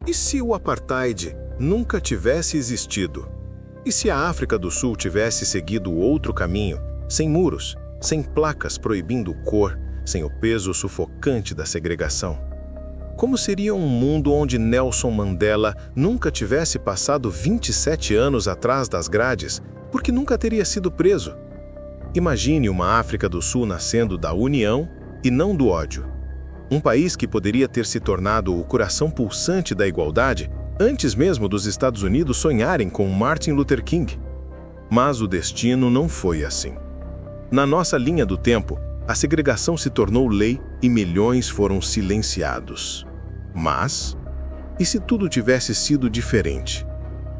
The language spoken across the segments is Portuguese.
E se o apartheid nunca tivesse existido? E se a África do Sul tivesse seguido outro caminho, sem muros, sem placas proibindo cor, sem o peso sufocante da segregação? Como seria um mundo onde Nelson Mandela nunca tivesse passado 27 anos atrás das grades, porque nunca teria sido preso? Imagine uma África do Sul nascendo da união e não do ódio. Um país que poderia ter se tornado o coração pulsante da igualdade antes mesmo dos Estados Unidos sonharem com Martin Luther King. Mas o destino não foi assim. Na nossa linha do tempo, a segregação se tornou lei e milhões foram silenciados. Mas, e se tudo tivesse sido diferente?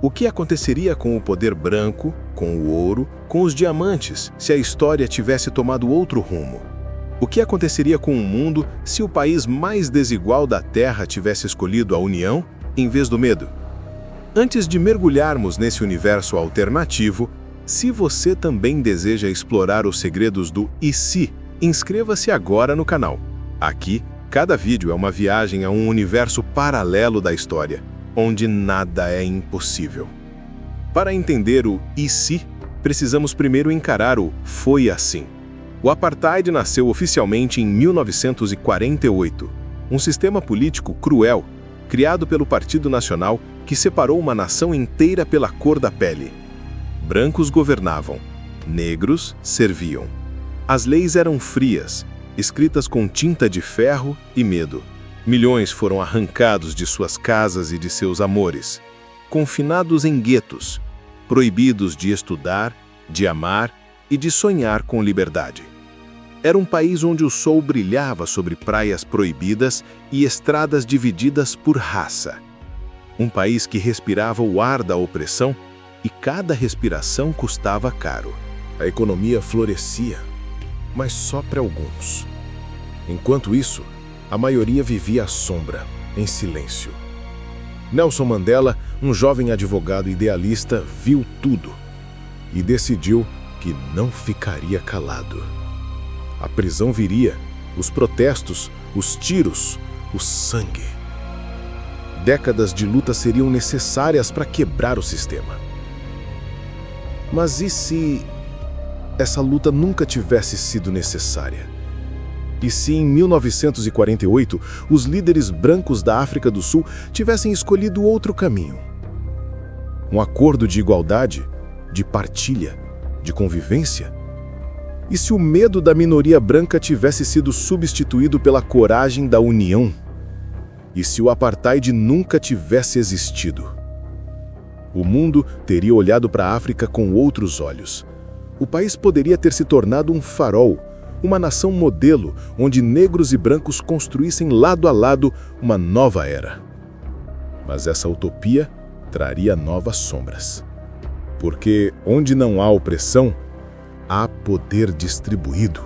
O que aconteceria com o poder branco, com o ouro, com os diamantes, se a história tivesse tomado outro rumo? O que aconteceria com o mundo se o país mais desigual da Terra tivesse escolhido a união em vez do medo? Antes de mergulharmos nesse universo alternativo, se você também deseja explorar os segredos do "e se", inscreva-se agora no canal. Aqui, cada vídeo é uma viagem a um universo paralelo da história, onde nada é impossível. Para entender o "e se", precisamos primeiro encarar o "foi assim". O apartheid nasceu oficialmente em 1948, um sistema político cruel, criado pelo Partido Nacional que separou uma nação inteira pela cor da pele. Brancos governavam, negros serviam. As leis eram frias, escritas com tinta de ferro e medo. Milhões foram arrancados de suas casas e de seus amores, confinados em guetos, proibidos de estudar, de amar e de sonhar com liberdade. Era um país onde o sol brilhava sobre praias proibidas e estradas divididas por raça. Um país que respirava o ar da opressão e cada respiração custava caro. A economia florescia, mas só para alguns. Enquanto isso, a maioria vivia à sombra, em silêncio. Nelson Mandela, um jovem advogado idealista, viu tudo e decidiu que não ficaria calado. A prisão viria, os protestos, os tiros, o sangue. Décadas de luta seriam necessárias para quebrar o sistema. Mas e se essa luta nunca tivesse sido necessária? E se em 1948 os líderes brancos da África do Sul tivessem escolhido outro caminho? Um acordo de igualdade, de partilha, de convivência? E se o medo da minoria branca tivesse sido substituído pela coragem da união? E se o apartheid nunca tivesse existido? O mundo teria olhado para a África com outros olhos. O país poderia ter se tornado um farol, uma nação modelo, onde negros e brancos construíssem lado a lado uma nova era. Mas essa utopia traria novas sombras. Porque onde não há opressão, há poder distribuído.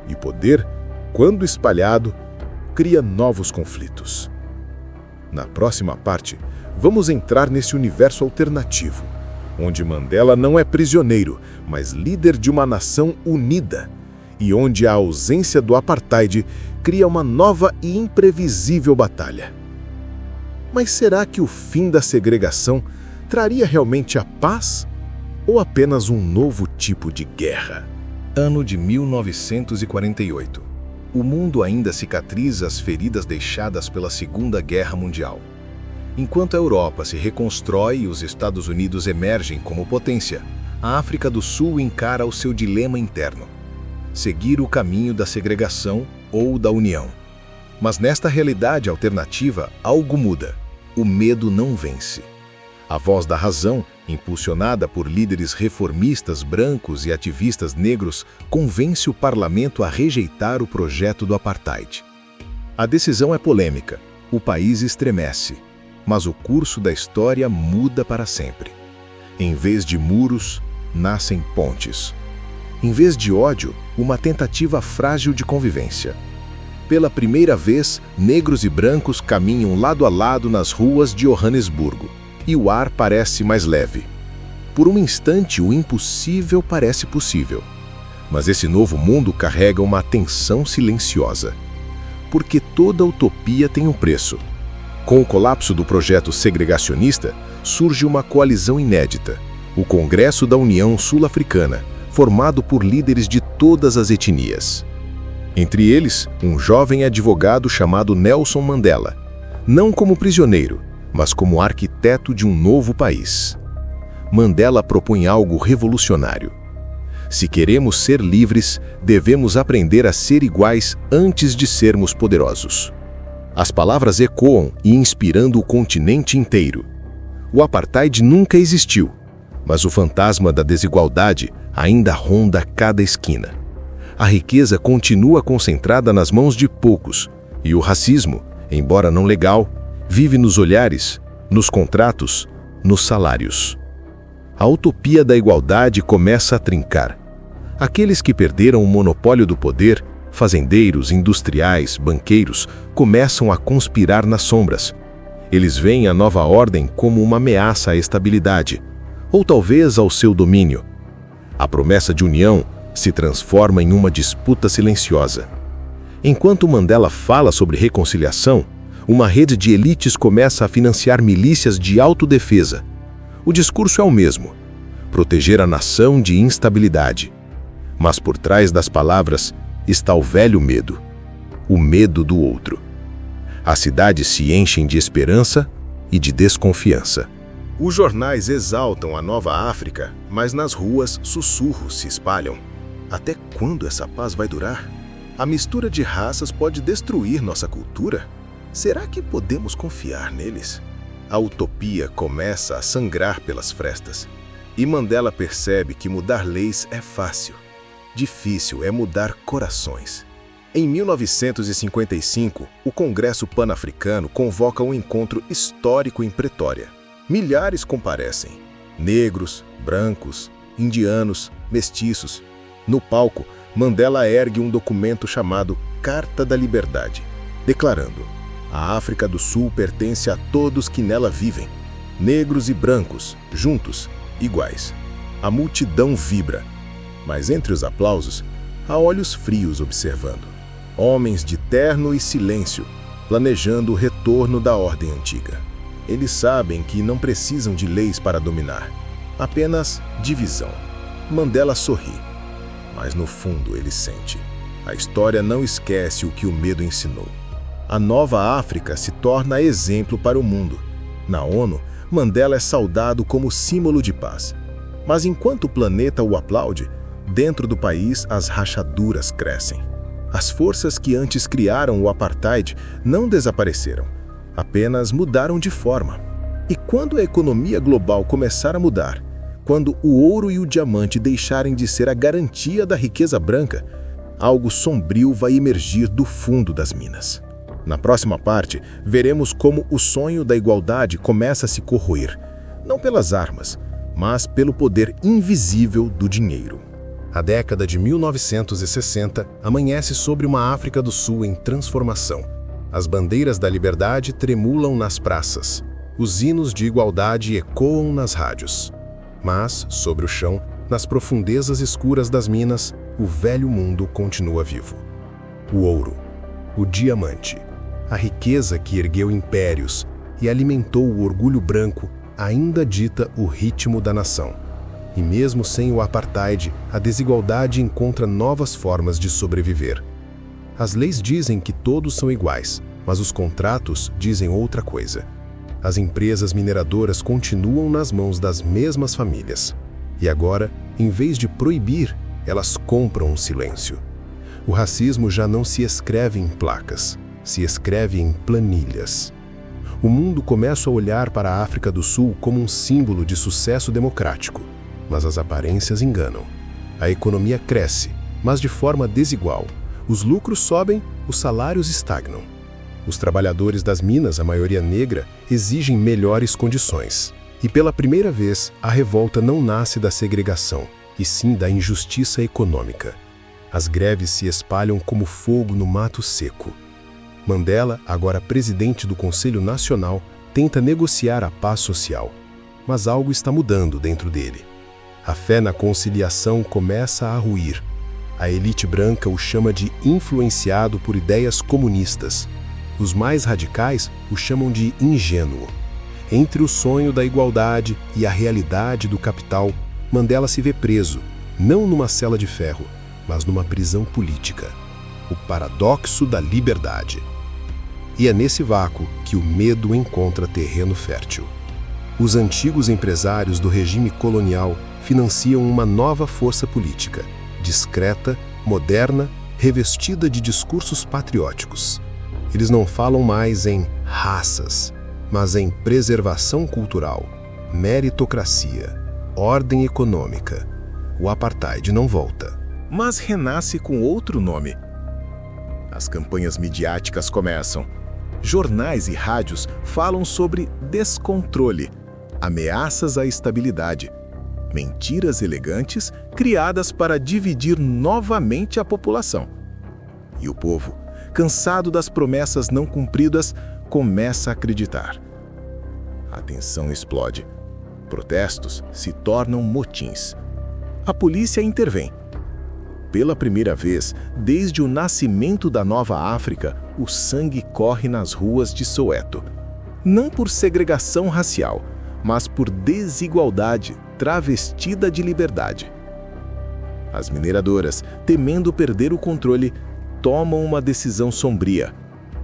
E poder, quando espalhado, cria novos conflitos. Na próxima parte, vamos entrar nesse universo alternativo, onde Mandela não é prisioneiro, mas líder de uma nação unida, e onde a ausência do apartheid cria uma nova e imprevisível batalha. Mas será que o fim da segregação traria realmente a paz? Ou apenas um novo tipo de guerra? Ano de 1948. O mundo ainda cicatriza as feridas deixadas pela Segunda Guerra Mundial. Enquanto a Europa se reconstrói e os Estados Unidos emergem como potência, a África do Sul encara o seu dilema interno: seguir o caminho da segregação ou da união. Mas nesta realidade alternativa, algo muda. O medo não vence. A voz da razão, impulsionada por líderes reformistas brancos e ativistas negros, convence o parlamento a rejeitar o projeto do apartheid. A decisão é polêmica, o país estremece, mas o curso da história muda para sempre. Em vez de muros, nascem pontes. Em vez de ódio, uma tentativa frágil de convivência. Pela primeira vez, negros e brancos caminham lado a lado nas ruas de Joanesburgo. E o ar parece mais leve. Por um instante, o impossível parece possível. Mas esse novo mundo carrega uma tensão silenciosa. Porque toda utopia tem um preço. Com o colapso do projeto segregacionista, surge uma coalizão inédita, o Congresso da União Sul-Africana, formado por líderes de todas as etnias. Entre eles, um jovem advogado chamado Nelson Mandela, não como prisioneiro, mas como arquiteto de um novo país. Mandela propõe algo revolucionário. Se queremos ser livres, devemos aprender a ser iguais antes de sermos poderosos. As palavras ecoam e inspirando o continente inteiro. O apartheid nunca existiu, mas o fantasma da desigualdade ainda ronda cada esquina. A riqueza continua concentrada nas mãos de poucos, e o racismo, embora não legal, vive nos olhares, nos contratos, nos salários. A utopia da igualdade começa a trincar. Aqueles que perderam o monopólio do poder, fazendeiros, industriais, banqueiros, começam a conspirar nas sombras. Eles veem a nova ordem como uma ameaça à estabilidade, ou talvez ao seu domínio. A promessa de união se transforma em uma disputa silenciosa. Enquanto Mandela fala sobre reconciliação, uma rede de elites começa a financiar milícias de autodefesa. O discurso é o mesmo: proteger a nação de instabilidade. Mas por trás das palavras está o velho medo, o medo do outro. As cidades se enchem de esperança e de desconfiança. Os jornais exaltam a nova África, mas nas ruas sussurros se espalham. Até quando essa paz vai durar? A mistura de raças pode destruir nossa cultura? Será que podemos confiar neles? A utopia começa a sangrar pelas frestas. E Mandela percebe que mudar leis é fácil. Difícil é mudar corações. Em 1955, o Congresso Pan-Africano convoca um encontro histórico em Pretória. Milhares comparecem. Negros, brancos, indianos, mestiços. No palco, Mandela ergue um documento chamado Carta da Liberdade, declarando: a África do Sul pertence a todos que nela vivem, negros e brancos, juntos, iguais. A multidão vibra, mas entre os aplausos, há olhos frios observando. Homens de terno e silêncio, planejando o retorno da ordem antiga. Eles sabem que não precisam de leis para dominar, apenas divisão. Mandela sorri, mas no fundo ele sente: a história não esquece o que o medo ensinou. A nova África se torna exemplo para o mundo. Na ONU, Mandela é saudado como símbolo de paz. Mas enquanto o planeta o aplaude, dentro do país as rachaduras crescem. As forças que antes criaram o apartheid não desapareceram, apenas mudaram de forma. E quando a economia global começar a mudar, quando o ouro e o diamante deixarem de ser a garantia da riqueza branca, algo sombrio vai emergir do fundo das minas. Na próxima parte, veremos como o sonho da igualdade começa a se corroer, não pelas armas, mas pelo poder invisível do dinheiro. A década de 1960 amanhece sobre uma África do Sul em transformação. As bandeiras da liberdade tremulam nas praças. Os hinos de igualdade ecoam nas rádios. Mas, sobre o chão, nas profundezas escuras das minas, o velho mundo continua vivo. O ouro, o diamante, a riqueza que ergueu impérios e alimentou o orgulho branco ainda dita o ritmo da nação. E mesmo sem o apartheid, a desigualdade encontra novas formas de sobreviver. As leis dizem que todos são iguais, mas os contratos dizem outra coisa. As empresas mineradoras continuam nas mãos das mesmas famílias. E agora, em vez de proibir, elas compram o silêncio. O racismo já não se escreve em placas, se escreve em planilhas. O mundo começa a olhar para a África do Sul como um símbolo de sucesso democrático. Mas as aparências enganam. A economia cresce, mas de forma desigual. Os lucros sobem, os salários estagnam. Os trabalhadores das minas, a maioria negra, exigem melhores condições. E pela primeira vez, a revolta não nasce da segregação, e sim da injustiça econômica. As greves se espalham como fogo no mato seco. Mandela, agora presidente do Conselho Nacional, tenta negociar a paz social. Mas algo está mudando dentro dele. A fé na conciliação começa a ruir. A elite branca o chama de influenciado por ideias comunistas. Os mais radicais o chamam de ingênuo. Entre o sonho da igualdade e a realidade do capital, Mandela se vê preso, não numa cela de ferro, mas numa prisão política. O paradoxo da liberdade. E é nesse vácuo que o medo encontra terreno fértil. Os antigos empresários do regime colonial financiam uma nova força política, discreta, moderna, revestida de discursos patrióticos. Eles não falam mais em raças, mas em preservação cultural, meritocracia, ordem econômica. O apartheid não volta, mas renasce com outro nome. As campanhas midiáticas começam. Jornais e rádios falam sobre descontrole, ameaças à estabilidade, mentiras elegantes criadas para dividir novamente a população. E o povo, cansado das promessas não cumpridas, começa a acreditar. A tensão explode. Protestos se tornam motins. A polícia intervém. Pela primeira vez, desde o nascimento da Nova África, o sangue corre nas ruas de Soweto. Não por segregação racial, mas por desigualdade travestida de liberdade. As mineradoras, temendo perder o controle, tomam uma decisão sombria: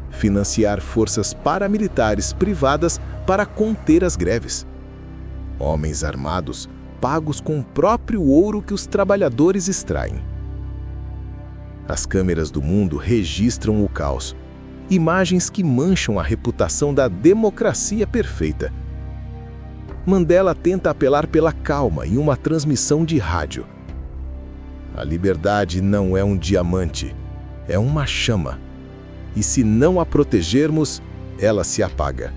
financiar forças paramilitares privadas para conter as greves. Homens armados, pagos com o próprio ouro que os trabalhadores extraem. As câmeras do mundo registram o caos. Imagens que mancham a reputação da democracia perfeita. Mandela tenta apelar pela calma em uma transmissão de rádio. A liberdade não é um diamante, é uma chama. E se não a protegermos, ela se apaga.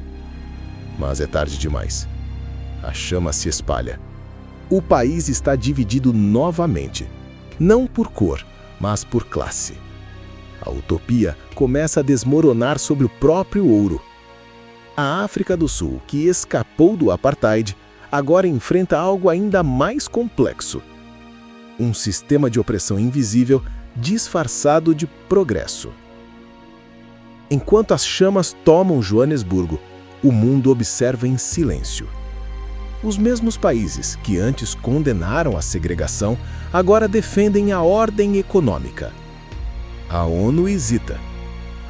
Mas é tarde demais. A chama se espalha. O país está dividido novamente, não por cor, mas por classe. A utopia começa a desmoronar sobre o próprio ouro. A África do Sul, que escapou do apartheid, agora enfrenta algo ainda mais complexo. Um sistema de opressão invisível disfarçado de progresso. Enquanto as chamas tomam Joanesburgo, o mundo observa em silêncio. Os mesmos países que antes condenaram a segregação agora defendem a ordem econômica. A ONU hesita.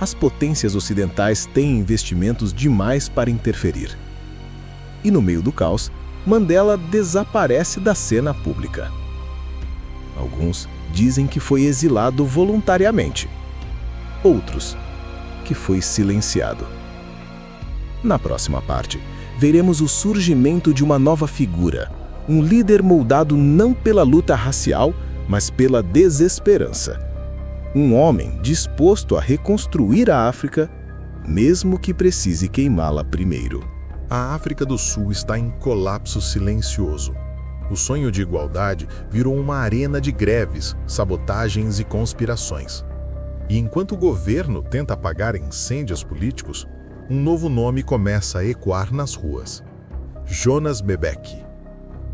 As potências ocidentais têm investimentos demais para interferir. E no meio do caos, Mandela desaparece da cena pública. Alguns dizem que foi exilado voluntariamente. Outros, que foi silenciado. Na próxima parte, veremos o surgimento de uma nova figura, um líder moldado não pela luta racial, mas pela desesperança. Um homem disposto a reconstruir a África, mesmo que precise queimá-la primeiro. A África do Sul está em colapso silencioso. O sonho de igualdade virou uma arena de greves, sabotagens e conspirações. E enquanto o governo tenta apagar incêndios políticos, um novo nome começa a ecoar nas ruas. Jonas Mbeki.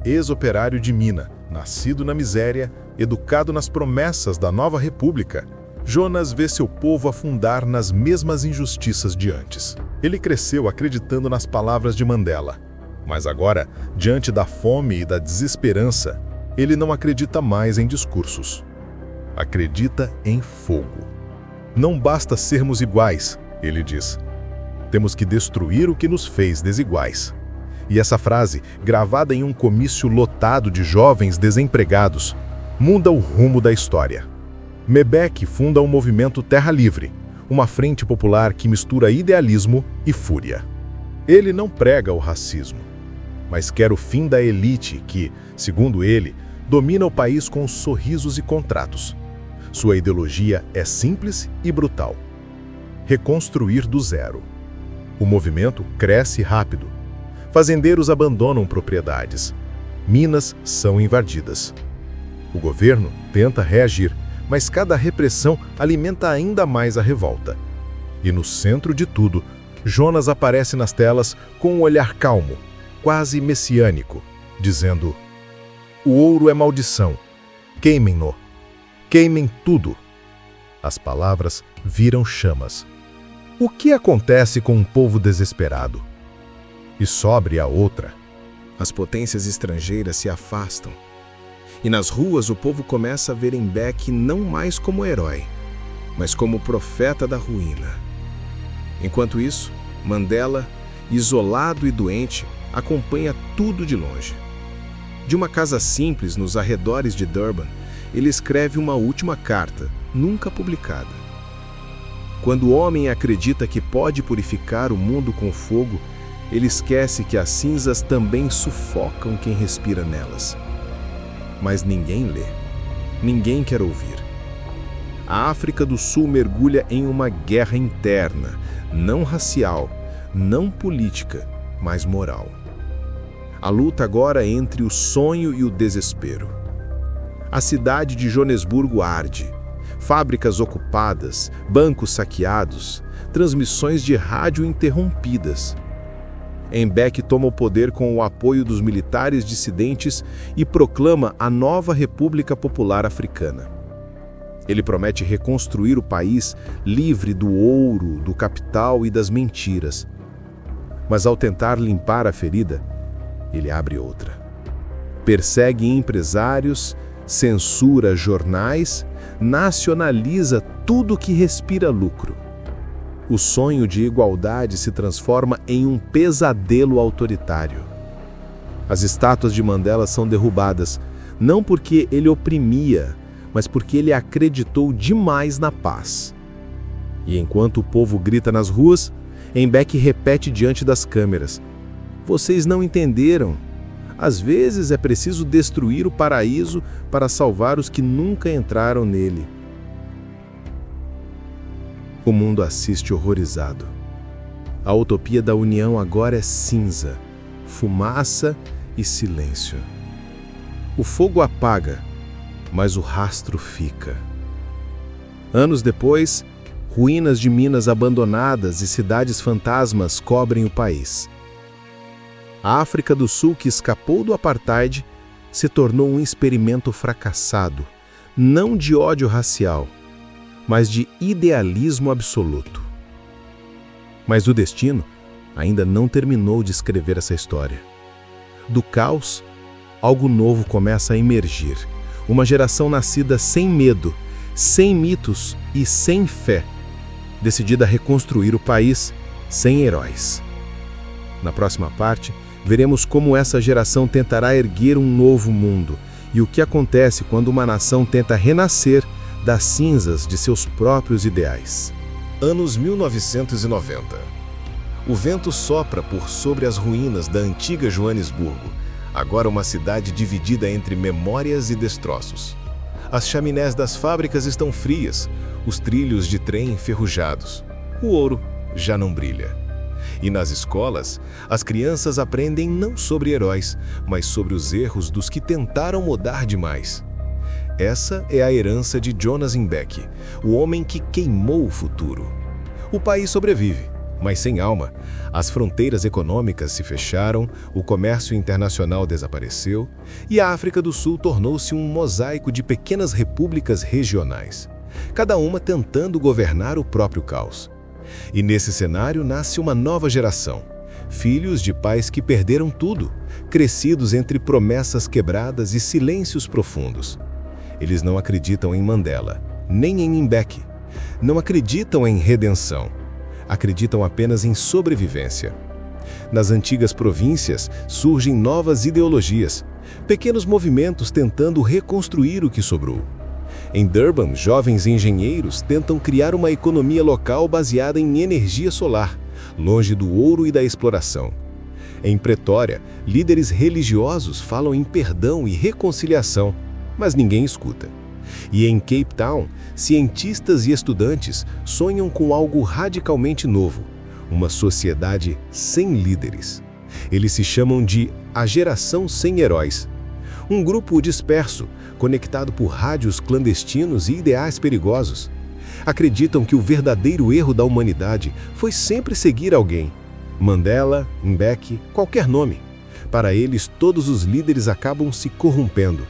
Ex-operário de mina, nascido na miséria, educado nas promessas da nova república, Jonas vê seu povo afundar nas mesmas injustiças de antes. Ele cresceu acreditando nas palavras de Mandela. Mas agora, diante da fome e da desesperança, ele não acredita mais em discursos. Acredita em fogo. Não basta sermos iguais, ele diz. Temos que destruir o que nos fez desiguais. E essa frase, gravada em um comício lotado de jovens desempregados, muda o rumo da história. Mbeki funda o movimento Terra Livre, uma frente popular que mistura idealismo e fúria. Ele não prega o racismo, mas quer o fim da elite que, segundo ele, domina o país com sorrisos e contratos. Sua ideologia é simples e brutal. Reconstruir do zero. O movimento cresce rápido. Fazendeiros abandonam propriedades. Minas são invadidas. O governo tenta reagir, mas cada repressão alimenta ainda mais a revolta. E no centro de tudo, Jonas aparece nas telas com um olhar calmo, quase messiânico, dizendo: "O ouro é maldição. Queimem-no. Queimem tudo." As palavras viram chamas. O que acontece com um povo desesperado? E sobre a outra. As potências estrangeiras se afastam. E nas ruas o povo começa a ver Mbeki não mais como herói, mas como profeta da ruína. Enquanto isso, Mandela, isolado e doente, acompanha tudo de longe. De uma casa simples nos arredores de Durban, ele escreve uma última carta, nunca publicada. Quando o homem acredita que pode purificar o mundo com fogo, ele esquece que as cinzas também sufocam quem respira nelas. Mas ninguém lê, ninguém quer ouvir. A África do Sul mergulha em uma guerra interna, não racial, não política, mas moral. A luta agora é entre o sonho e o desespero. A cidade de Joanesburgo arde. Fábricas ocupadas, bancos saqueados, transmissões de rádio interrompidas. Mbeki toma o poder com o apoio dos militares dissidentes e proclama a nova República Popular Africana. Ele promete reconstruir o país livre do ouro, do capital e das mentiras. Mas ao tentar limpar a ferida, ele abre outra. Persegue empresários, censura jornais, nacionaliza tudo que respira lucro. O sonho de igualdade se transforma em um pesadelo autoritário. As estátuas de Mandela são derrubadas, não porque ele oprimia, mas porque ele acreditou demais na paz. E enquanto o povo grita nas ruas, Mbeki repete diante das câmeras: "Vocês não entenderam. Às vezes é preciso destruir o paraíso para salvar os que nunca entraram nele." O mundo assiste horrorizado. A utopia da união agora é cinza, fumaça e silêncio. O fogo apaga, mas o rastro fica. Anos depois, ruínas de minas abandonadas e cidades fantasmas cobrem o país. A África do Sul, que escapou do apartheid, se tornou um experimento fracassado, não de ódio racial, mas de idealismo absoluto. Mas o destino ainda não terminou de escrever essa história. Do caos, algo novo começa a emergir. Uma geração nascida sem medo, sem mitos e sem fé, decidida a reconstruir o país sem heróis. Na próxima parte, veremos como essa geração tentará erguer um novo mundo e o que acontece quando uma nação tenta renascer das cinzas de seus próprios ideais. Anos 1990. O vento sopra por sobre as ruínas da antiga Joanesburgo, agora uma cidade dividida entre memórias e destroços. As chaminés das fábricas estão frias, os trilhos de trem enferrujados. O ouro já não brilha. E nas escolas, as crianças aprendem não sobre heróis, mas sobre os erros dos que tentaram mudar demais. Essa é a herança de Jonas Mbeki, o homem que queimou o futuro. O país sobrevive, mas sem alma. As fronteiras econômicas se fecharam, o comércio internacional desapareceu e a África do Sul tornou-se um mosaico de pequenas repúblicas regionais, cada uma tentando governar o próprio caos. E nesse cenário nasce uma nova geração, filhos de pais que perderam tudo, crescidos entre promessas quebradas e silêncios profundos. Eles não acreditam em Mandela, nem em Mbeki. Não acreditam em redenção. Acreditam apenas em sobrevivência. Nas antigas províncias surgem novas ideologias, pequenos movimentos tentando reconstruir o que sobrou. Em Durban, jovens engenheiros tentam criar uma economia local baseada em energia solar, longe do ouro e da exploração. Em Pretória, líderes religiosos falam em perdão e reconciliação, mas ninguém escuta. E em Cape Town, cientistas e estudantes sonham com algo radicalmente novo, uma sociedade sem líderes. Eles se chamam de a geração sem heróis. Um grupo disperso, conectado por rádios clandestinos e ideais perigosos. Acreditam que o verdadeiro erro da humanidade foi sempre seguir alguém. Mandela, Mbeki, qualquer nome. Para eles, todos os líderes acabam se corrompendo.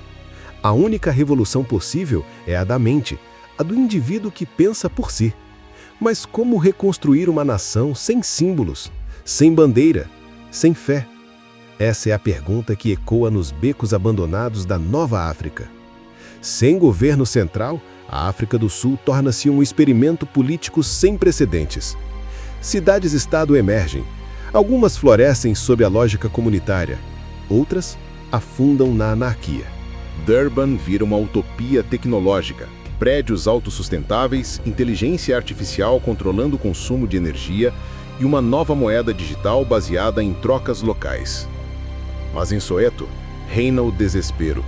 A única revolução possível é a da mente, a do indivíduo que pensa por si. Mas como reconstruir uma nação sem símbolos, sem bandeira, sem fé? Essa é a pergunta que ecoa nos becos abandonados da Nova África. Sem governo central, a África do Sul torna-se um experimento político sem precedentes. Cidades-estado emergem. Algumas florescem sob a lógica comunitária, outras afundam na anarquia. Durban vira uma utopia tecnológica. Prédios autossustentáveis, inteligência artificial controlando o consumo de energia e uma nova moeda digital baseada em trocas locais. Mas em Soweto, reina o desespero.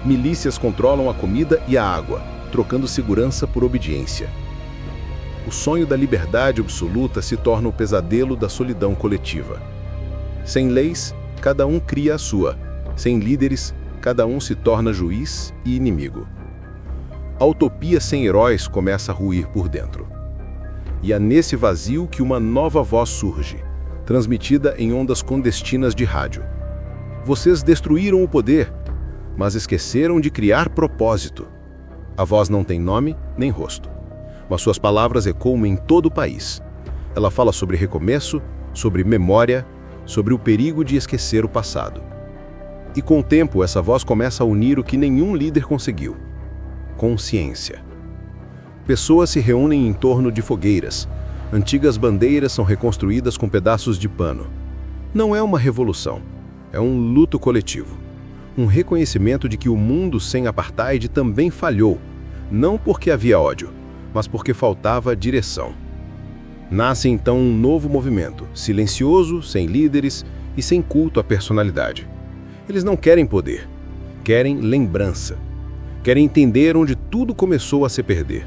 Milícias controlam a comida e a água, trocando segurança por obediência. O sonho da liberdade absoluta se torna o pesadelo da solidão coletiva. Sem leis, cada um cria a sua. Sem líderes, cada um se torna juiz e inimigo. A utopia sem heróis começa a ruir por dentro. E é nesse vazio que uma nova voz surge, transmitida em ondas clandestinas de rádio. Vocês destruíram o poder, mas esqueceram de criar propósito. A voz não tem nome nem rosto, mas suas palavras ecoam em todo o país. Ela fala sobre recomeço, sobre memória, sobre o perigo de esquecer o passado. E com o tempo, essa voz começa a unir o que nenhum líder conseguiu: consciência. Pessoas se reúnem em torno de fogueiras. Antigas bandeiras são reconstruídas com pedaços de pano. Não é uma revolução, é um luto coletivo. Um reconhecimento de que o mundo sem apartheid também falhou, não porque havia ódio, mas porque faltava direção. Nasce então um novo movimento, silencioso, sem líderes e sem culto à personalidade. Eles não querem poder, querem lembrança. Querem entender onde tudo começou a se perder.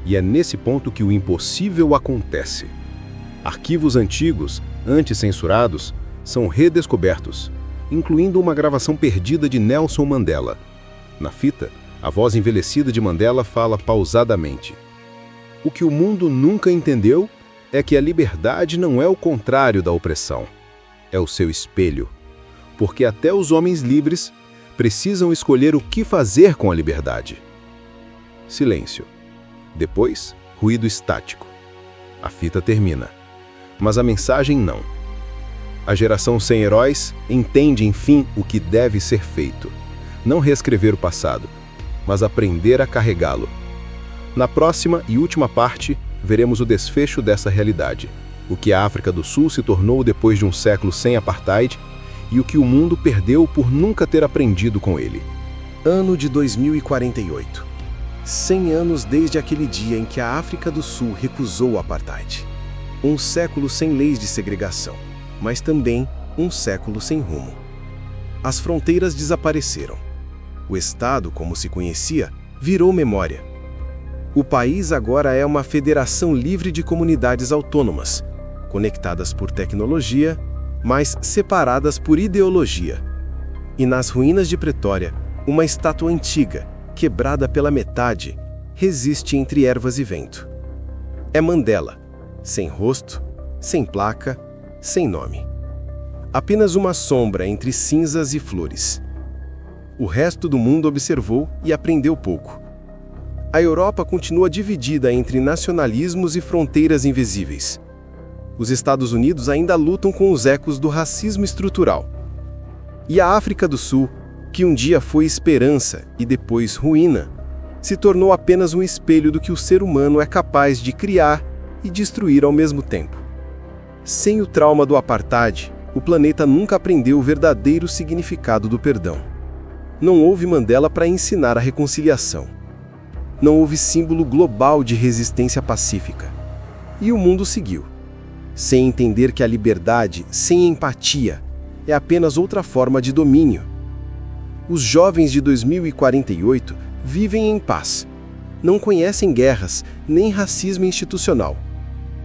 E é nesse ponto que o impossível acontece. Arquivos antigos, antes censurados, são redescobertos, incluindo uma gravação perdida de Nelson Mandela. Na fita, a voz envelhecida de Mandela fala pausadamente: o que o mundo nunca entendeu é que a liberdade não é o contrário da opressão, é o seu espelho. Porque até os homens livres precisam escolher o que fazer com a liberdade. Silêncio. Depois, ruído estático. A fita termina. Mas a mensagem não. A geração sem heróis entende, enfim, o que deve ser feito. Não reescrever o passado, mas aprender a carregá-lo. Na próxima e última parte, veremos o desfecho dessa realidade. O que a África do Sul se tornou depois de um século sem apartheid e o que o mundo perdeu por nunca ter aprendido com ele. Ano de 2048. 100 anos desde aquele dia em que a África do Sul recusou o apartheid. Um século sem leis de segregação, mas também um século sem rumo. As fronteiras desapareceram. O Estado, como se conhecia, virou memória. O país agora é uma federação livre de comunidades autônomas, conectadas por tecnologia, mas separadas por ideologia. E nas ruínas de Pretória, uma estátua antiga, quebrada pela metade, resiste entre ervas e vento. É Mandela, sem rosto, sem placa, sem nome. Apenas uma sombra entre cinzas e flores. O resto do mundo observou e aprendeu pouco. A Europa continua dividida entre nacionalismos e fronteiras invisíveis. Os Estados Unidos ainda lutam com os ecos do racismo estrutural. E a África do Sul, que um dia foi esperança e depois ruína, se tornou apenas um espelho do que o ser humano é capaz de criar e destruir ao mesmo tempo. Sem o trauma do apartheid, o planeta nunca aprendeu o verdadeiro significado do perdão. Não houve Mandela para ensinar a reconciliação. Não houve símbolo global de resistência pacífica. E o mundo seguiu, sem entender que a liberdade, sem empatia, é apenas outra forma de domínio. Os jovens de 2048 vivem em paz. Não conhecem guerras, nem racismo institucional.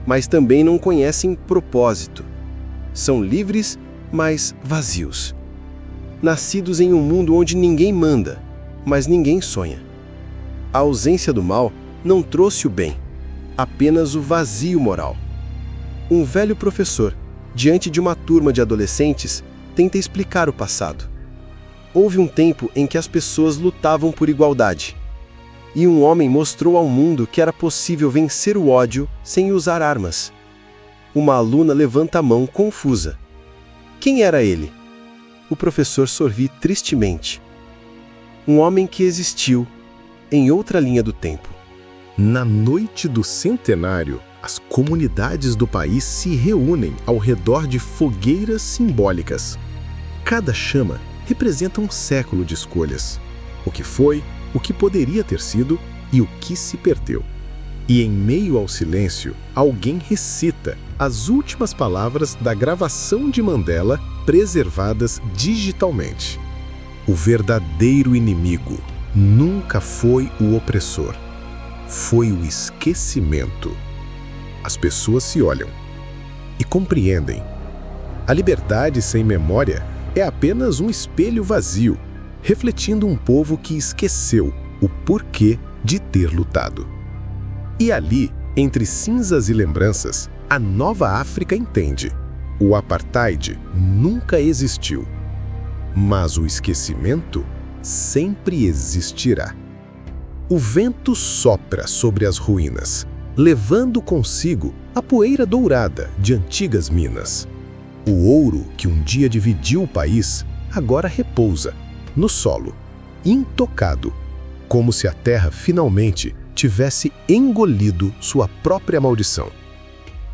Mas também não conhecem propósito. São livres, mas vazios. Nascidos em um mundo onde ninguém manda, mas ninguém sonha. A ausência do mal não trouxe o bem, apenas o vazio moral. Um velho professor, diante de uma turma de adolescentes, tenta explicar o passado. Houve um tempo em que as pessoas lutavam por igualdade. e um homem mostrou ao mundo que era possível vencer o ódio sem usar armas. Uma aluna levanta a mão confusa. Quem era ele? O professor sorri tristemente. Um homem que existiu em outra linha do tempo. Na noite do centenário, as comunidades do país se reúnem ao redor de fogueiras simbólicas. Cada chama representa um século de escolhas. O que foi, o que poderia ter sido e o que se perdeu. E em meio ao silêncio, alguém recita as últimas palavras da gravação de Mandela preservadas digitalmente. O verdadeiro inimigo nunca foi o opressor. Foi o esquecimento. As pessoas se olham e compreendem. A liberdade sem memória é apenas um espelho vazio, refletindo um povo que esqueceu o porquê de ter lutado. E ali, entre cinzas e lembranças, a nova África entende: o apartheid nunca existiu, mas o esquecimento sempre existirá. O vento sopra sobre as ruínas, levando consigo a poeira dourada de antigas minas. O ouro que um dia dividiu o país agora repousa no solo, intocado, como se a terra finalmente tivesse engolido sua própria maldição.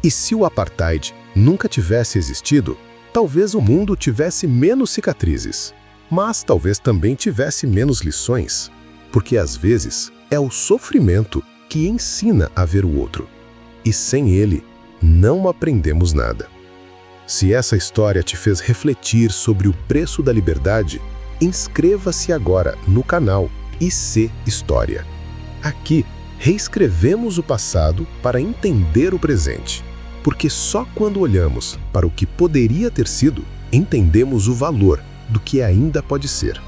E se o apartheid nunca tivesse existido, talvez o mundo tivesse menos cicatrizes, mas talvez também tivesse menos lições, porque às vezes é o sofrimento que ensina a ver o outro, e sem ele não aprendemos nada. Se essa história te fez refletir sobre o preço da liberdade, inscreva-se agora no canal IC História. Aqui, reescrevemos o passado para entender o presente, porque só quando olhamos para o que poderia ter sido, entendemos o valor do que ainda pode ser.